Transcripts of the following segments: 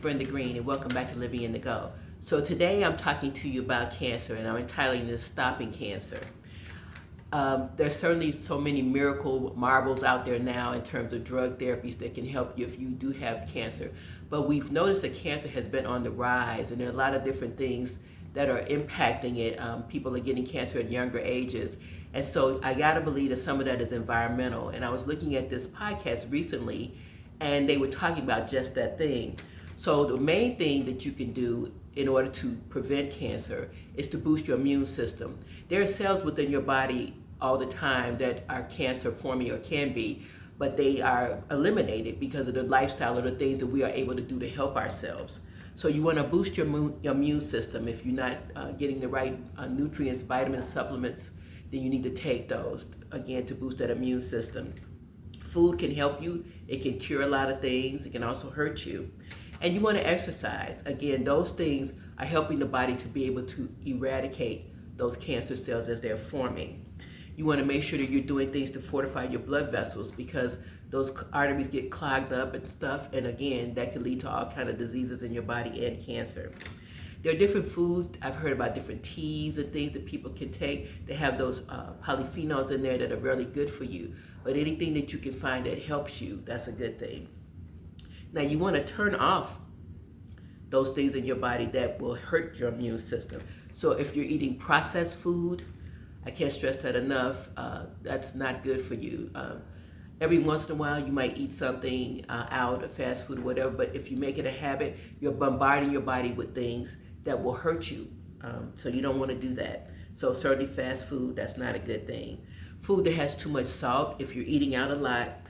Brenda Green, and welcome back to Living in the Go. So today I'm talking to you about cancer, and I'm entitling this Stopping Cancer. There's certainly so many miracle marbles out there now in terms of drug therapies that can help you if you do have cancer. But we've noticed that cancer has been on the rise, and there are a lot of different things that are impacting it. People are getting cancer at younger ages. And so I gotta believe that some of that is environmental. And I was looking at this podcast recently, and they were talking about just that thing. So the main thing that you can do in order to prevent cancer is to boost your immune system. There are cells within your body all the time that are cancer forming or can be, but they are eliminated because of the lifestyle or the things that we are able to do to help ourselves. So you want to boost your immune system. If you're not getting the right nutrients, vitamins, supplements, then you need to take those, again, to boost that immune system. Food can help you. It can cure a lot of things. It can also hurt you. And you want to exercise. Again, those things are helping the body to be able to eradicate those cancer cells as they're forming. You want to make sure that you're doing things to fortify your blood vessels because those arteries get clogged up and stuff. And again, that can lead to all kinds of diseases in your body and cancer. There are different foods. I've heard about different teas and things that people can take. They have those polyphenols in there that are really good for you. But anything that you can find that helps you, that's a good thing. Now you want to turn off those things in your body that will hurt your immune system. So if you're eating processed food, I can't stress that enough, that's not good for you. Every once in a while you might eat something out of fast food or whatever, but if you make it a habit, you're bombarding your body with things that will hurt you. So you don't want to do that. So certainly fast food, that's not a good thing. Food that has too much salt, if you're eating out a lot,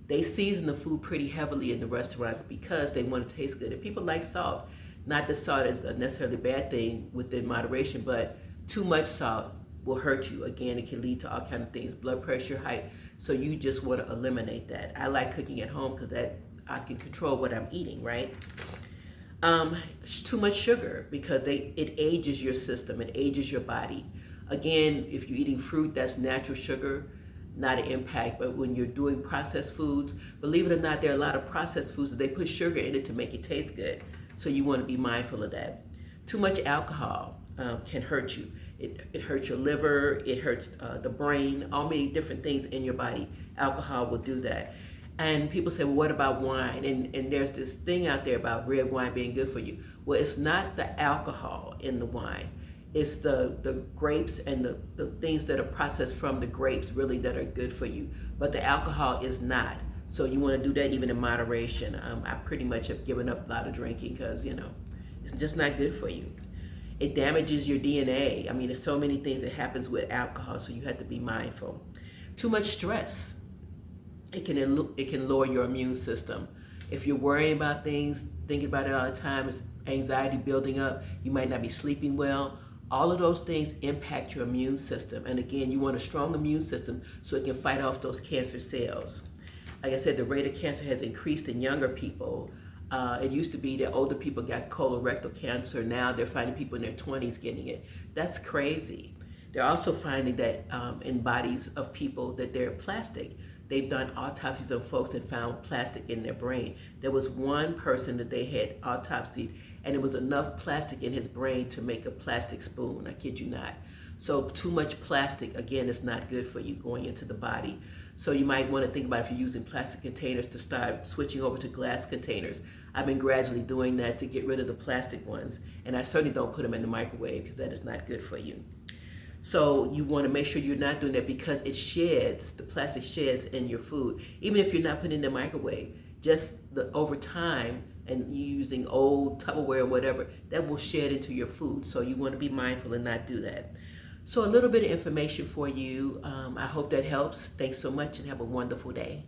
they season the food pretty heavily in the restaurants because they want to taste good. And people like salt. Not that salt is a necessarily bad thing within moderation, but too much salt will hurt you. Again, it can lead to all kinds of things, blood pressure, height. So you just want to eliminate that. I like cooking at home because that I can control what I'm eating, right? Too much sugar because it ages your system, it ages your body. Again, if you're eating fruit, that's natural sugar, not an impact. But when you're doing processed foods, believe it or not, there are a lot of processed foods that they put sugar in it to make it taste good. So you want to be mindful of that. Too much alcohol can hurt you. It hurts your liver, it hurts the brain, all many different things in your body. Alcohol will do that. And people say, well, what about wine? And there's this thing out there about red wine being good for you. Well, it's not the alcohol in the wine. It's the grapes and the things that are processed from the grapes really that are good for you. But the alcohol is not. So you want to do that even in moderation. I pretty much have given up a lot of drinking because, it's just not good for you. It damages your DNA. I mean, there's so many things that happens with alcohol, so you have to be mindful. Too much stress. It can lower your immune system. If you're worrying about things, thinking about it all the time, it's anxiety building up, you might not be sleeping well. All of those things impact your immune system. And again, you want a strong immune system so it can fight off those cancer cells. Like I said, the rate of cancer has increased in younger people. It used to be that older people got colorectal cancer. Now they're finding people in their 20s getting it. That's crazy. They're also finding that in bodies of people that they're plastic. They've done autopsies on folks and found plastic in their brain. There was one person that they had autopsied, and it was enough plastic in his brain to make a plastic spoon. I kid you not. So too much plastic, again, is not good for you going into the body. So you might want to think about if you're using plastic containers to start switching over to glass containers. I've been gradually doing that to get rid of the plastic ones. And I certainly don't put them in the microwave because that is not good for you. So you want to make sure you're not doing that because it sheds, the plastic sheds in your food. Even if you're not putting it in the microwave, just over time and you using old Tupperware or whatever, that will shed into your food. So you want to be mindful and not do that. So a little bit of information for you. I hope that helps. Thanks so much and have a wonderful day.